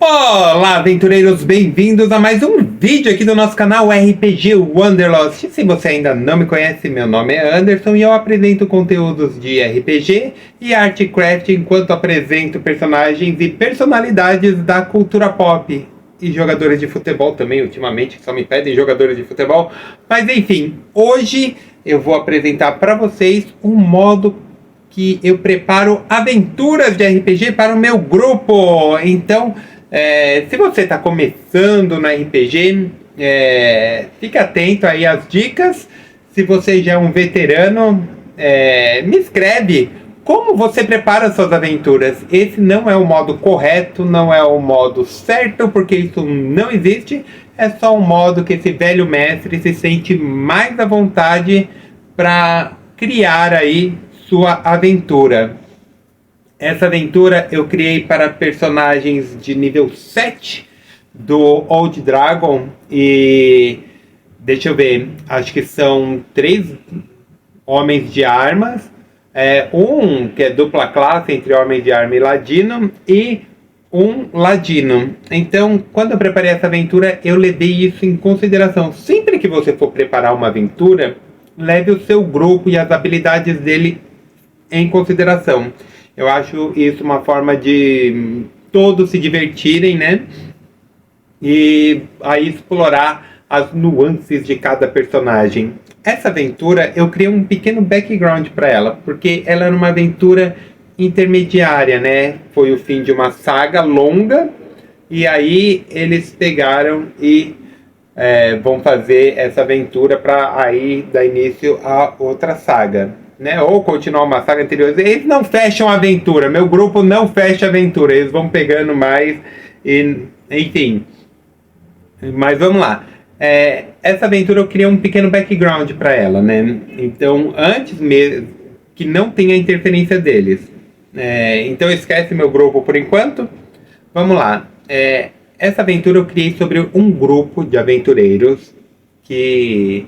Olá, aventureiros, bem-vindos a mais um vídeo aqui do nosso canal RPG Wanderlust. Se você ainda não me conhece, meu nome é Anderson e eu apresento conteúdos de RPG e Artcraft enquanto apresento personagens e personalidades da cultura pop e jogadores de futebol também, ultimamente, que só me pedem jogadores de futebol. Mas enfim, hoje eu vou apresentar para vocês um modo que eu preparo aventuras de RPG para o meu grupo. Então, se você está começando no RPG, fique atento aí às dicas. Se você já é um veterano, me escreve como você prepara suas aventuras. Esse não é o modo correto, não é o modo certo, porque isso não existe. É só um modo que esse velho mestre se sente mais à vontade para criar aí sua aventura. Essa aventura eu criei para personagens de nível 7 do Old Dragon e deixa eu ver, acho que são 3 homens de armas, um que é dupla classe entre homem de arma e ladino e um ladino. Então, quando eu preparei essa aventura, eu levei isso em consideração. Sempre que você for preparar uma aventura, leve o seu grupo e as habilidades dele em consideração. Eu acho isso uma forma de todos se divertirem, né? E aí explorar as nuances de cada personagem. Essa aventura eu criei um pequeno background para ela, porque ela era uma aventura intermediária, né? Foi o fim de uma saga longa e aí eles pegaram e vão fazer essa aventura para aí dar início a outra saga, né? Ou continuar uma saga anterior. Eles não fecham a aventura, meu grupo não fecha a aventura, eles vão pegando mais e, enfim. Mas vamos lá. Essa aventura eu criei um pequeno background para ela, né? Então, antes mesmo que não tenha interferência deles. Então esquece meu grupo por enquanto. Vamos lá. Essa aventura eu criei sobre um grupo de aventureiros que,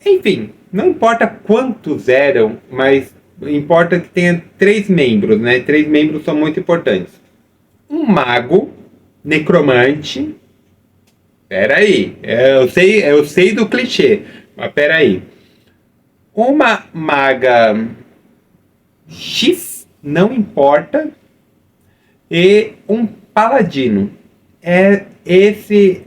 enfim, não importa quantos eram, mas importa que tenha 3 membros, né? 3 membros são muito importantes. Um mago, necromante. Peraí, eu sei do clichê, mas peraí. Uma maga X, não importa, e um paladino. Esses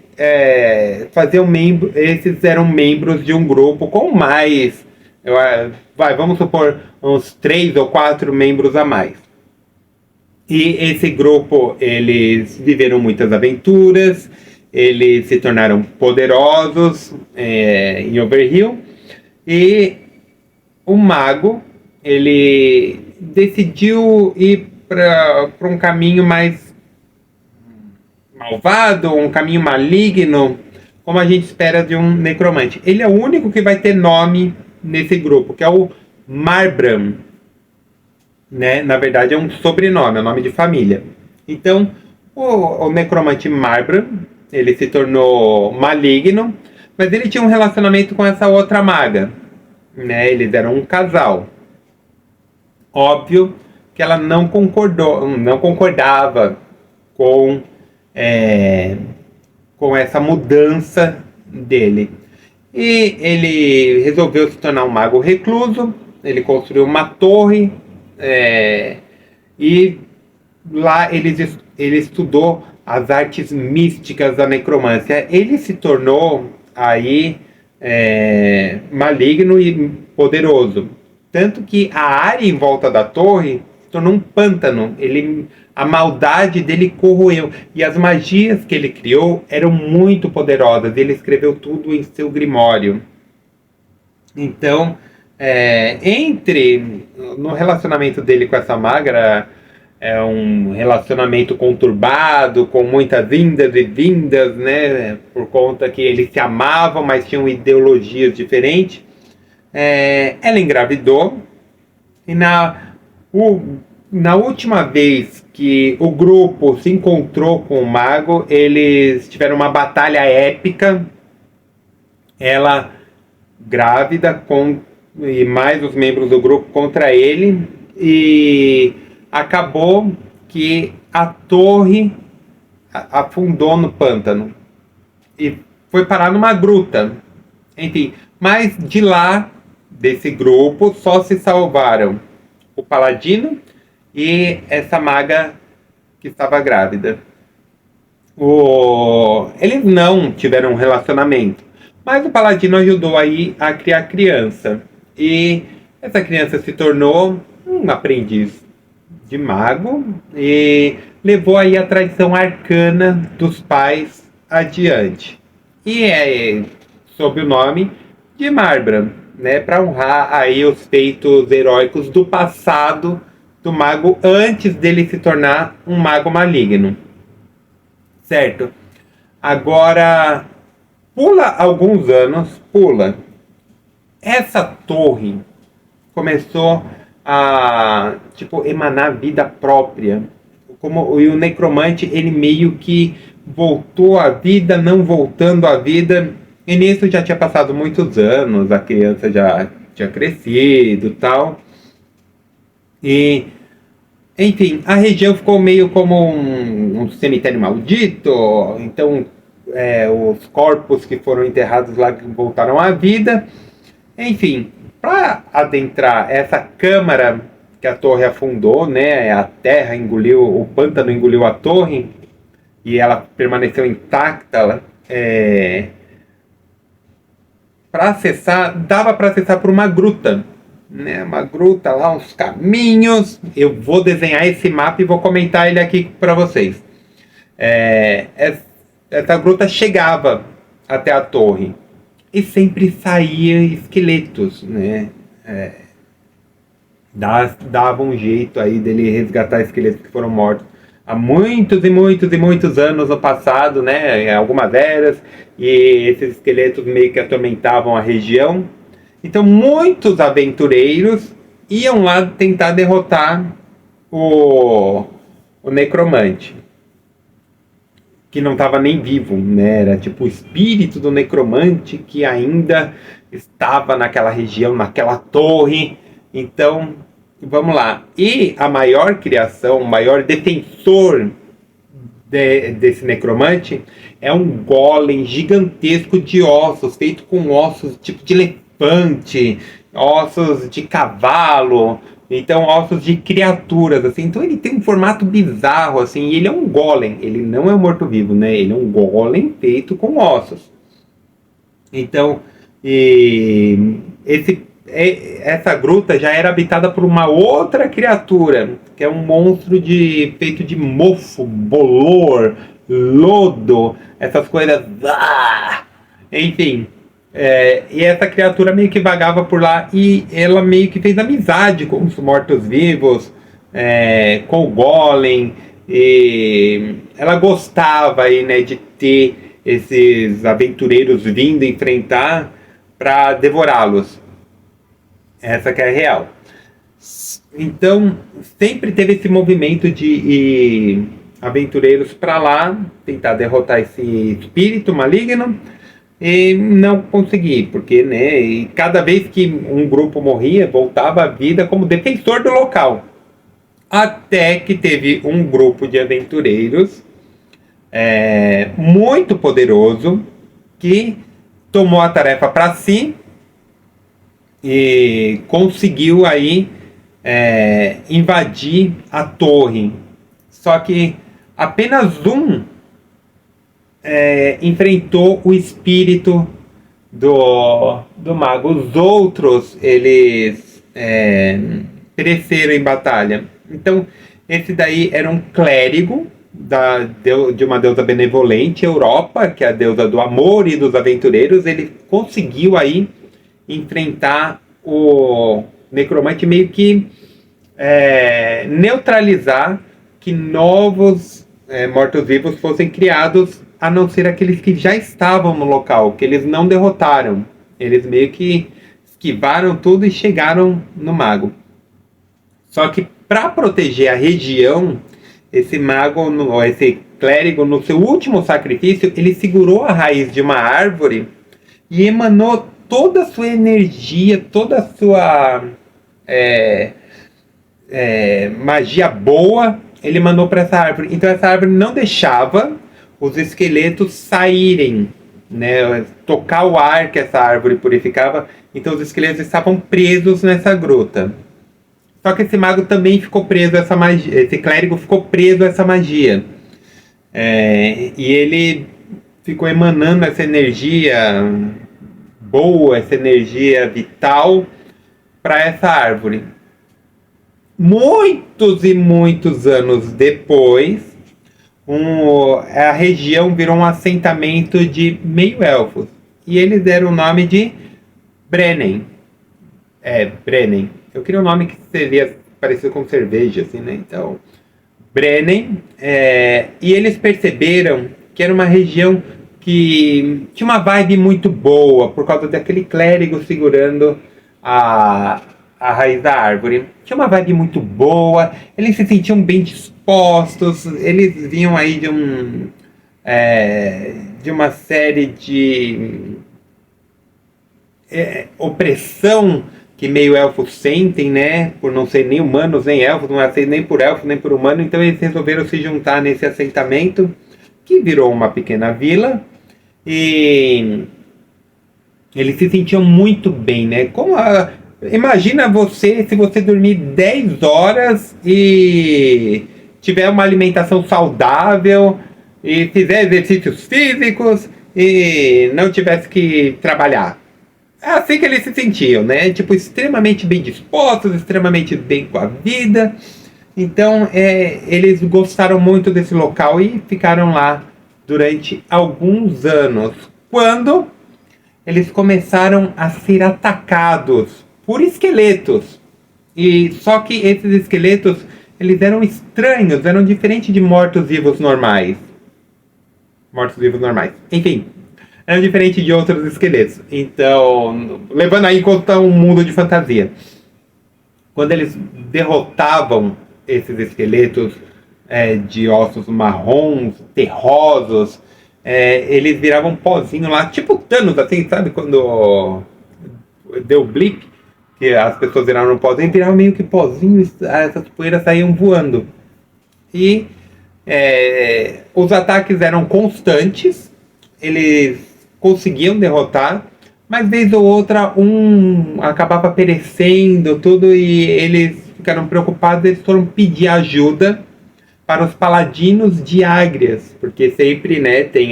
eram membros de um grupo com mais, vamos supor, uns 3 ou 4 membros a mais. E esse grupo, eles viveram muitas aventuras, eles se tornaram poderosos em Overhill, e o mago, ele decidiu ir para um caminho mais malvado, um caminho maligno, como a gente espera de um necromante. Ele é o único que vai ter nome nesse grupo, que é o Marbram, né? Na verdade é um sobrenome, é um nome de família. Então, o necromante Marbram, ele se tornou maligno, mas ele tinha um relacionamento com essa outra maga, né? Eles eram um casal. Óbvio que ela não concordava com essa mudança dele. E ele resolveu se tornar um mago recluso. Ele construiu uma torre e lá ele estudou as artes místicas da necromância. Ele se tornou aí maligno e poderoso. Tanto que a área em volta da torre se tornou um pântano. A maldade dele corroeu. E as magias que ele criou eram muito poderosas. Ele escreveu tudo em seu grimório. Então, no relacionamento dele com essa magra, é um relacionamento conturbado, com muitas indas e vindas, né? Por conta que eles se amavam, mas tinham ideologias diferentes. Ela engravidou. E na última vez que o grupo se encontrou com o mago, eles tiveram uma batalha épica. Ela grávida e mais os membros do grupo contra ele. E acabou que a torre afundou no pântano e foi parar numa gruta. Enfim, mas de lá, desse grupo, só se salvaram o paladino e essa maga que estava grávida. Eles não tiveram um relacionamento, mas o paladino ajudou aí a criar criança. E essa criança se tornou um aprendiz de mago e levou aí a tradição arcana dos pais adiante. E é sob o nome de Marbran, né, para honrar aí os feitos heróicos do passado do mago antes dele se tornar um mago maligno. Certo? Agora, pula alguns anos, essa torre começou a, tipo, emanar vida própria. Como, e o necromante, ele meio que voltou à vida, não voltando à vida. E nisso já tinha passado muitos anos, a criança já tinha crescido e tal. E, enfim, a região ficou meio como um cemitério maldito. Então, os corpos que foram enterrados lá voltaram à vida. Enfim, para adentrar essa câmara que a torre afundou, né? A terra engoliu, o pântano engoliu a torre e ela permaneceu intacta. Para acessar, dava para acessar por uma gruta, né? Uma gruta lá, uns caminhos. Eu vou desenhar esse mapa e vou comentar ele aqui para vocês. Essa gruta chegava até a torre e sempre saía esqueletos, né? Dava um jeito aí dele resgatar esqueletos que foram mortos há muitos e muitos e muitos anos no passado, né? Em algumas eras, e esses esqueletos meio que atormentavam a região. Então muitos aventureiros iam lá tentar derrotar o necromante, que não estava nem vivo, né? Era tipo o espírito do necromante que ainda estava naquela região, naquela torre. Então, vamos lá. E a maior criação, o maior defensor desse necromante é um golem gigantesco de ossos, feito com ossos tipo de elefante, ossos de cavalo, então ossos de criaturas, assim. Então ele tem um formato bizarro, assim, e ele é um golem, ele não é um morto-vivo, né? Ele é um golem feito com ossos. Então, essa gruta já era habitada por uma outra criatura, que é um monstro feito de mofo, bolor, lodo, essas coisas. Enfim. E essa criatura meio que vagava por lá e ela meio que fez amizade com os mortos-vivos, com o golem. E ela gostava aí, né, de ter esses aventureiros vindo enfrentar para devorá-los. Essa que é a real. Então, sempre teve esse movimento de aventureiros para lá, tentar derrotar esse espírito maligno, e não consegui, porque, né, e cada vez que um grupo morria, voltava à vida como defensor do local. Até que teve um grupo de aventureiros muito poderoso que tomou a tarefa para si e conseguiu aí invadir a torre. Só que apenas um enfrentou o espírito do mago. Os outros, eles pereceram em batalha. Então, esse daí era um clérigo de uma deusa benevolente, Europa, que é a deusa do amor e dos aventureiros. Ele conseguiu aí enfrentar o necromante, meio que neutralizar que novos mortos-vivos fossem criados, a não ser aqueles que já estavam no local, que eles não derrotaram. Eles meio que esquivaram tudo e chegaram no mago. Só que para proteger a região, esse clérigo, no seu último sacrifício, ele segurou a raiz de uma árvore e emanou toda a sua energia, toda a sua magia boa ele mandou para essa árvore. Então essa árvore não deixava os esqueletos saírem, né? Tocar o ar que essa árvore purificava. Então os esqueletos estavam presos nessa gruta. Só que esse mago também ficou preso a essa magia. Esse clérigo ficou preso a essa magia. E ele ficou emanando essa energia boa, essa energia vital para essa árvore. Muitos e muitos anos depois, a região virou um assentamento de meio-elfos. E eles deram o nome de Brennen. Brennen. Eu queria um nome que seria parecido com cerveja, assim, né? Então, Brennen. E eles perceberam que era uma região que tinha uma vibe muito boa por causa daquele clérigo segurando a raiz da árvore. Tinha uma vibe muito boa, eles se sentiam bem dispostos, eles vinham aí de uma série de opressão que meio elfos sentem, né? Por não ser nem humanos nem elfos, não ser nem por elfo nem por humano, então eles resolveram se juntar nesse assentamento que virou uma pequena vila e eles se sentiam muito bem, né? Imagina você se você dormir 10 horas e tiver uma alimentação saudável e fizer exercícios físicos e não tivesse que trabalhar. É assim que eles se sentiam, né? Tipo, extremamente bem dispostos, extremamente bem com a vida. Então, eles gostaram muito desse local e ficaram lá durante alguns anos. Quando eles começaram a ser atacados por esqueletos. E só que esses esqueletos, eles eram estranhos, eram diferentes de mortos-vivos normais. Mortos-vivos normais. Enfim, eram diferentes de outros esqueletos. Então, levando aí em conta um mundo de fantasia. Quando eles derrotavam esses esqueletos de ossos marrons, terrosos, eles viravam um pozinho lá, tipo Thanos, assim, sabe? Quando deu blip, que as pessoas viraram um pozinho, viravam meio que pozinho, essas poeiras saíam voando. E os ataques eram constantes, eles conseguiam derrotar, mas vez ou outra um acabava perecendo, tudo, e eles ficaram preocupados, eles foram pedir ajuda para os paladinos de Ágrias, porque sempre, né, tem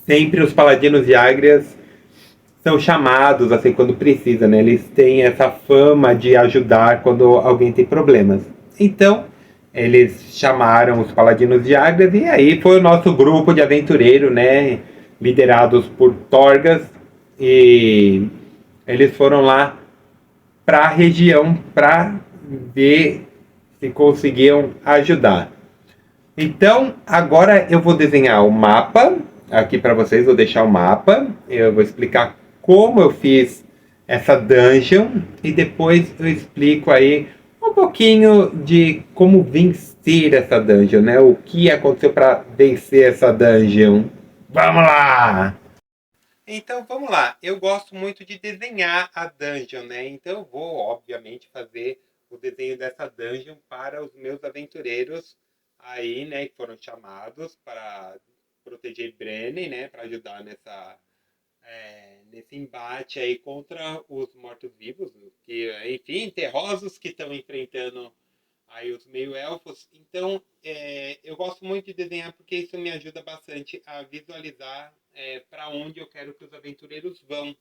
sempre os paladinos de Ágrias são chamados assim quando precisa, né? Eles têm essa fama de ajudar quando alguém tem problemas. Então, eles chamaram os paladinos de Ágrias e aí foi o nosso grupo de aventureiro, né? Liderados por Torgas e eles foram lá para a região para ver se conseguiam ajudar. Então, agora eu vou desenhar o mapa aqui para vocês, vou deixar o mapa, eu vou explicar como eu fiz essa dungeon e depois eu explico aí um pouquinho de como vencer essa dungeon, né? O que aconteceu para vencer essa dungeon. Vamos lá! Então vamos lá. Eu gosto muito de desenhar a dungeon, né? Então eu vou, obviamente, fazer o desenho dessa dungeon para os meus aventureiros aí, né? Que foram chamados para proteger Brennen, né? Para ajudar nesse embate aí contra os mortos-vivos, que, enfim, terrosos que estão enfrentando aí os meio-elfos. Então, eu gosto muito de desenhar porque isso me ajuda bastante a visualizar para onde eu quero que os aventureiros vão.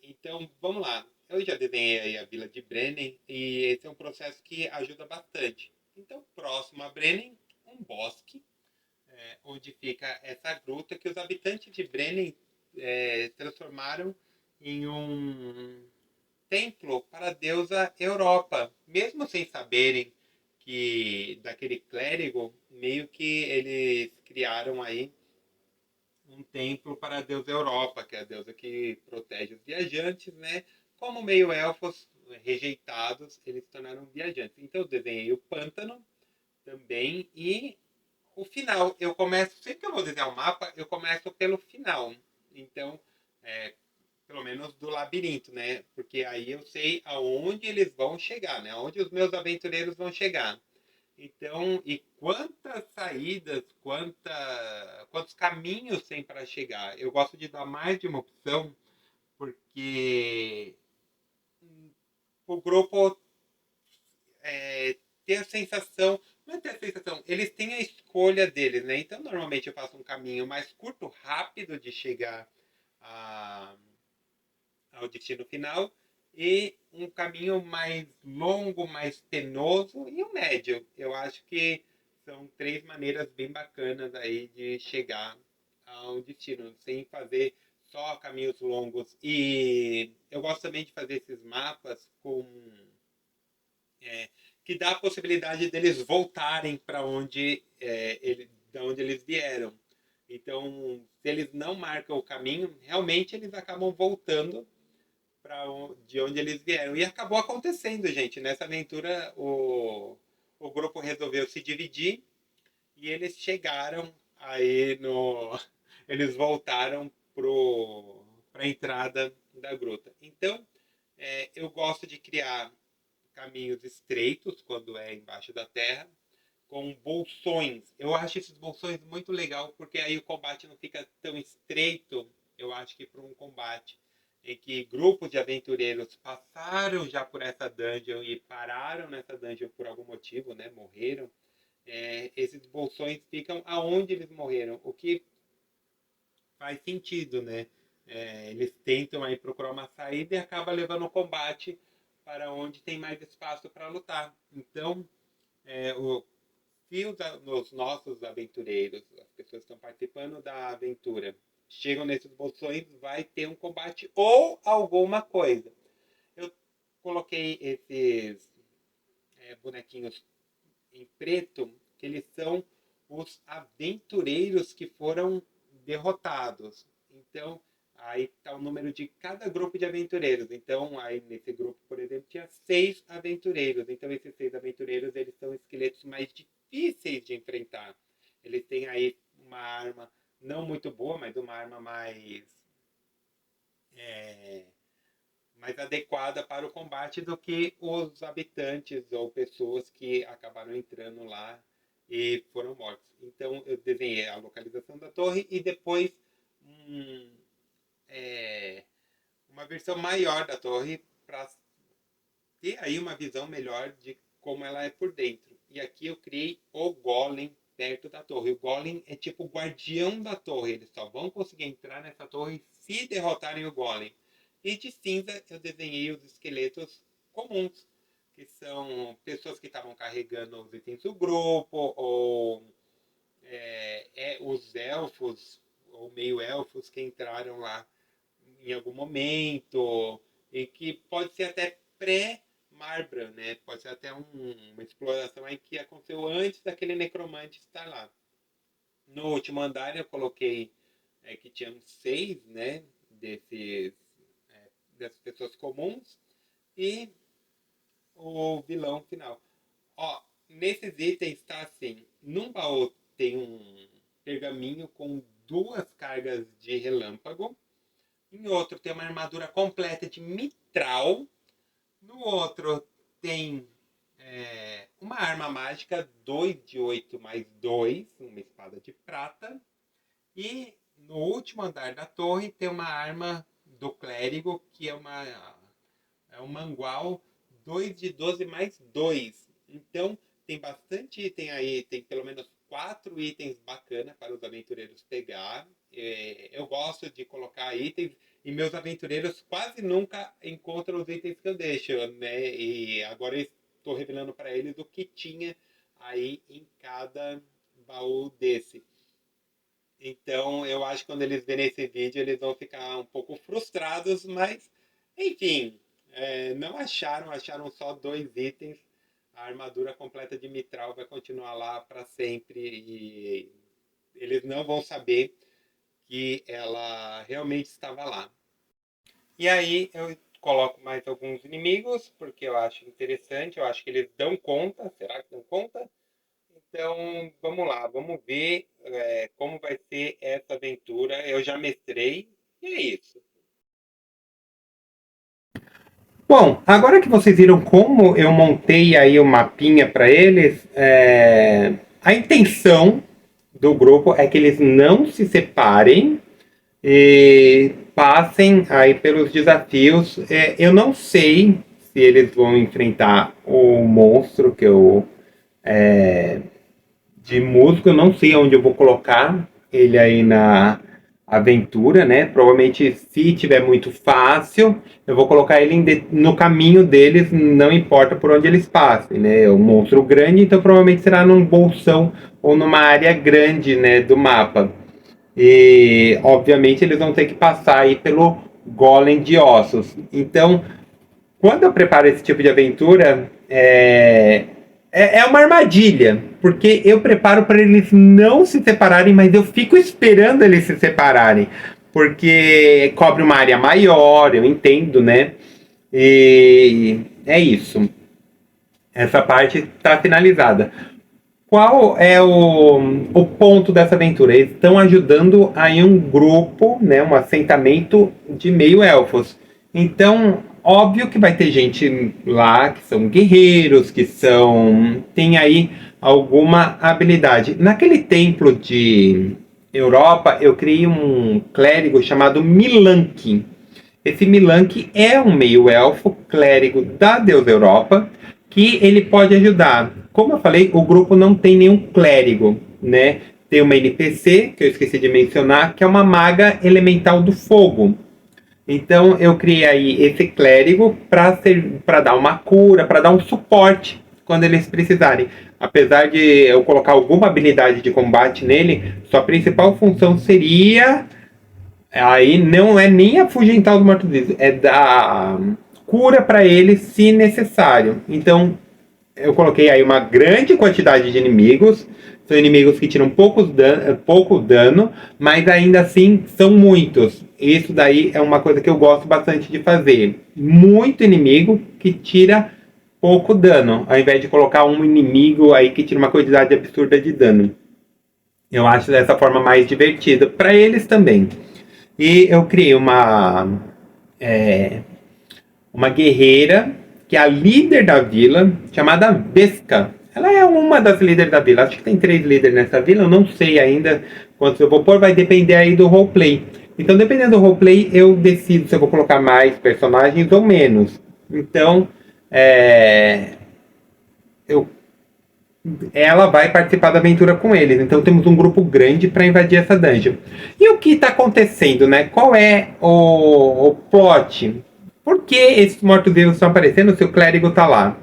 Então, vamos lá. Eu já desenhei aí a Vila de Brennen e esse é um processo que ajuda bastante. Então, próximo a Brennen, um bosque, onde fica essa gruta que os habitantes de Brennen transformaram em um templo para a deusa Europa, mesmo sem saberem que daquele clérigo, meio que eles criaram aí um templo para a deusa Europa, que é a deusa que protege os viajantes, né? Como meio elfos rejeitados, eles se tornaram viajantes. Então eu desenhei o pântano também e o final. Eu começo, sempre que eu vou desenhar um mapa, eu começo pelo final. Então, pelo menos do labirinto, né? Porque aí eu sei aonde eles vão chegar, né? Aonde os meus aventureiros vão chegar. Então, e quantas saídas, quantos caminhos tem para chegar? Eu gosto de dar mais de uma opção, porque o grupo ter a sensação, não é ter a sensação, eles têm a escolha deles, né? Então, normalmente eu faço um caminho mais curto, rápido de chegar a, ao destino final, e um caminho mais longo, mais penoso e um médio. Eu acho que são três maneiras bem bacanas aí de chegar ao destino, sem fazer só caminhos longos. E eu gosto também de fazer esses mapas com é, que dá a possibilidade deles voltarem para onde da onde eles vieram. Então, se eles não marcam o caminho, realmente eles acabam voltando para de onde eles vieram. E acabou acontecendo, gente. Nessa aventura, o grupo resolveu se dividir e eles chegaram aí no. Eles voltaram para a entrada da gruta. Então, eu gosto de criar caminhos estreitos quando é embaixo da terra, com bolsões. Eu acho esses bolsões muito legal porque aí o combate não fica tão estreito. Eu acho que para um combate em que grupos de aventureiros passaram já por essa dungeon e pararam nessa dungeon por algum motivo, né, morreram, esses bolsões ficam aonde eles morreram, o que faz sentido, né? Eles tentam aí procurar uma saída e acaba levando o combate para onde tem mais espaço para lutar. Então, o se os nossos aventureiros, as pessoas que estão participando da aventura, chegam nesses bolsões, vai ter um combate ou alguma coisa. Eu coloquei esses bonequinhos em preto, que eles são os aventureiros que foram derrotados. Então, aí está o número de cada grupo de aventureiros. Então, aí nesse grupo, por exemplo, tinha 6 aventureiros. Então, esses 6 aventureiros, eles são esqueletos mais difíceis de enfrentar. Eles têm aí uma arma não muito boa, mas uma arma é, mais adequada para o combate do que os habitantes ou pessoas que acabaram entrando lá e foram mortos. Então eu desenhei a localização da torre e depois um, é, uma versão maior da torre para ter aí uma visão melhor de como ela é por dentro. E aqui eu criei o Golem perto da torre. O Golem é tipo o guardião da torre. Eles só vão conseguir entrar nessa torre se derrotarem o Golem. E de cinza eu desenhei os esqueletos comuns, que são pessoas que estavam carregando os itens do grupo, ou os elfos, ou meio-elfos que entraram lá em algum momento, e que pode ser até pré-Marbran, né? Pode ser até uma exploração aí que aconteceu antes daquele necromante estar lá. No último andar eu coloquei que tinham 6, né? Dessas pessoas comuns e o vilão final. Ó, nesses itens está assim, num baú tem um pergaminho com 2 cargas de relâmpago, em outro tem uma armadura completa de mitral, no outro tem uma arma mágica 2 de 8 mais 2, uma espada de prata, e no último andar da torre tem uma arma do clérigo, que é um mangual 2 de 12 mais 2. Então, tem bastante item aí, tem pelo menos 4 itens bacanas para os aventureiros pegar. Eu gosto de colocar itens e meus aventureiros quase nunca encontram os itens que eu deixo, né? E agora estou revelando para eles o que tinha aí em cada baú desse. Então, eu acho que quando eles verem esse vídeo, eles vão ficar um pouco frustrados, mas, enfim, não acharam, acharam só 2 itens. A armadura completa de Mitral vai continuar lá para sempre e eles não vão saber que ela realmente estava lá. E aí eu coloco mais alguns inimigos, porque eu acho interessante, eu acho que eles dão conta. Será que dão conta? Então, vamos lá, vamos ver como vai ser essa aventura. Eu já mestrei, e é isso. Bom, agora que vocês viram como eu montei aí o mapinha para eles, a intenção do grupo é que eles não se separem e passem aí pelos desafios. Eu não sei se eles vão enfrentar o monstro que eu de musgo, eu não sei onde eu vou colocar ele aí na aventura, né? Provavelmente, se tiver muito fácil, eu vou colocar ele no caminho deles, não importa por onde eles passem, né? É um monstro grande, então provavelmente será num bolsão ou numa área grande, né, do mapa. E, obviamente, eles vão ter que passar aí pelo Golem de Ossos. Então, quando eu preparo esse tipo de aventura, é uma armadilha, porque eu preparo para eles não se separarem, mas eu fico esperando eles se separarem, porque cobre uma área maior, eu entendo, né? E é isso. Essa parte está finalizada. Qual é o ponto dessa aventura? Eles estão ajudando aí um grupo, né, um assentamento de meio-elfos. Então, óbvio que vai ter gente lá que são guerreiros, tem aí alguma habilidade. Naquele templo de Europa, eu criei um clérigo chamado Milanki. Esse Milanki é um meio-elfo clérigo da deusa Europa, que ele pode ajudar. Como eu falei, o grupo não tem nenhum clérigo, né? Tem uma NPC, que eu esqueci de mencionar, que é uma maga elemental do fogo. Então eu criei aí esse clérigo para dar uma cura, para dar um suporte quando eles precisarem. Apesar de eu colocar alguma habilidade de combate nele, sua principal função seria... Aí não é nem afugentar os mortos-vivos, é dar cura para eles se necessário. Então eu coloquei aí uma grande quantidade de inimigos. São inimigos que tiram pouco dano, mas ainda assim são muitos. Isso daí é uma coisa que eu gosto bastante de fazer. Muito inimigo que tira pouco dano, ao invés de colocar um inimigo aí que tira uma quantidade absurda de dano. Eu acho dessa forma mais divertida para eles também. E eu criei uma guerreira, que é a líder da vila, chamada Vesca. Ela é uma das líderes da vila. Acho que tem 3 líderes nessa vila. Eu não sei ainda quantos eu vou pôr. Vai depender aí do roleplay. Então, dependendo do roleplay, eu decido se eu vou colocar mais personagens ou menos. Então, ela vai participar da aventura com eles. Então temos um grupo grande para invadir essa dungeon. E o que está acontecendo, né? Qual é o plot? Por que esses mortos-vivos estão aparecendo se o clérigo está lá?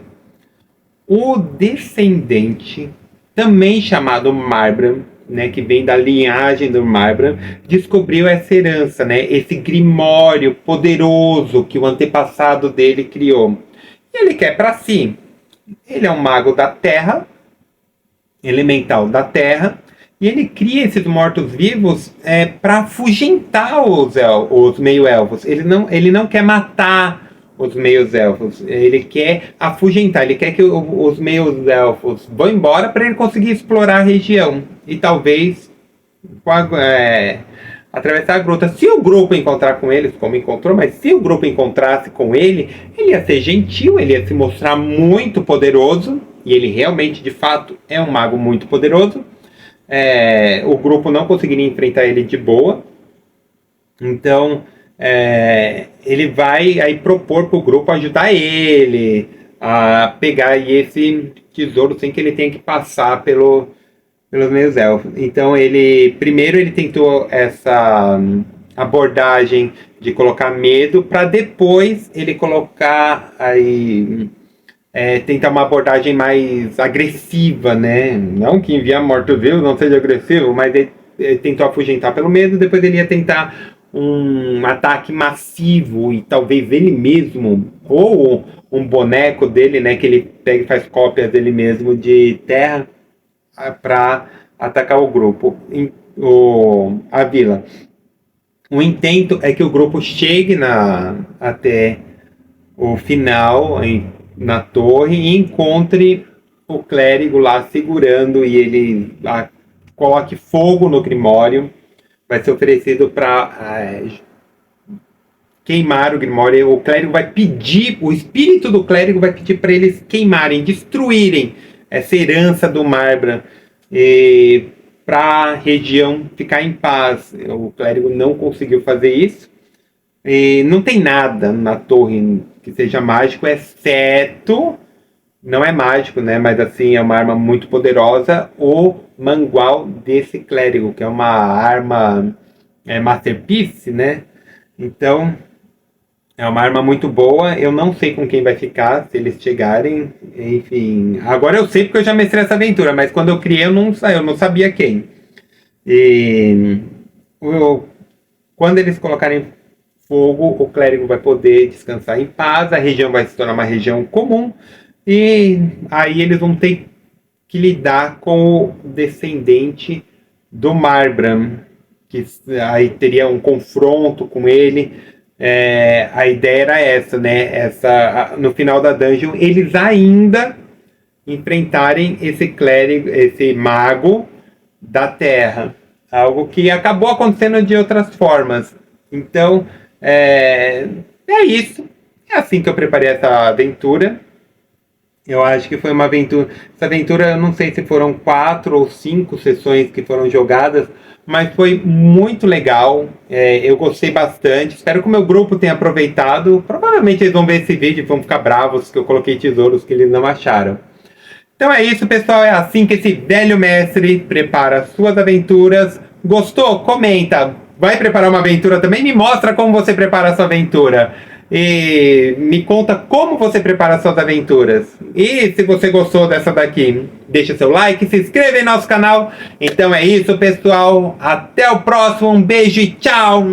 O descendente, também chamado Marbran, né, que vem da linhagem do Marbran, descobriu essa herança, né, esse grimório poderoso que o antepassado dele criou. E ele quer para si. Ele é um mago da terra, elemental da terra, e ele cria esses mortos-vivos para afugentar os meio-elfos. Ele não quer matar os meios-elfos, ele quer afugentar, ele quer que os meios-elfos vão embora para ele conseguir explorar a região e talvez atravessar a gruta. Se o grupo encontrar com eles, como encontrou, mas se o grupo encontrasse com ele ia ser gentil, ele ia se mostrar muito poderoso, e ele realmente, de fato, é um mago muito poderoso. O grupo não conseguiria enfrentar ele de boa. Então, ele vai aí propor para o grupo ajudar ele a pegar aí esse tesouro sem que ele tenha que passar pelos meios elfos. Então primeiro ele tentou essa abordagem de colocar medo, para depois ele colocar aí tentar uma abordagem mais agressiva, né? Não que enviar morto-vivo não seja agressivo, mas ele tentou afugentar pelo medo, depois ele ia tentar um ataque massivo e talvez ele mesmo, ou um boneco dele, né, que ele pega e faz cópias dele mesmo de terra para atacar o grupo, a vila. O intento é que o grupo chegue até o final, na torre, e encontre o clérigo lá segurando, e ele coloque fogo no grimório. Vai ser oferecido para queimar o Grimório. O clérigo vai pedir, o espírito do clérigo vai pedir para eles queimarem, destruírem essa herança do Marbran, para a região ficar em paz. O clérigo não conseguiu fazer isso. E não tem nada na torre que seja mágico, exceto... Não é mágico, né? Mas assim, é uma arma muito poderosa. O mangual desse clérigo, que é uma arma Masterpiece, né? Então, é uma arma muito boa. Eu não sei com quem vai ficar, se eles chegarem. Enfim, agora eu sei porque eu já mestrei essa aventura, mas quando eu criei eu não sabia quem. E quando eles colocarem fogo, o clérigo vai poder descansar em paz, a região vai se tornar uma região comum. E aí eles vão ter que lidar com o descendente do Marbran, que aí teria um confronto com ele. A ideia era essa, né? No final da dungeon, eles ainda enfrentarem esse clérigo, esse mago da terra. Algo que acabou acontecendo de outras formas. Então, é isso. É assim que eu preparei essa aventura. Eu acho que foi uma aventura... Essa aventura, eu não sei se foram 4 ou 5 sessões que foram jogadas, mas foi muito legal. Eu gostei bastante. Espero que o meu grupo tenha aproveitado. Provavelmente eles vão ver esse vídeo e vão ficar bravos que eu coloquei tesouros que eles não acharam. Então é isso, pessoal. É assim que esse velho mestre prepara suas aventuras. Gostou? Comenta. Vai preparar uma aventura também? Me mostra como você prepara a sua aventura. E me conta como você prepara suas aventuras. E se você gostou dessa daqui, deixa seu like, se inscreva em nosso canal. Então é isso, pessoal. Até o próximo. Um beijo e tchau.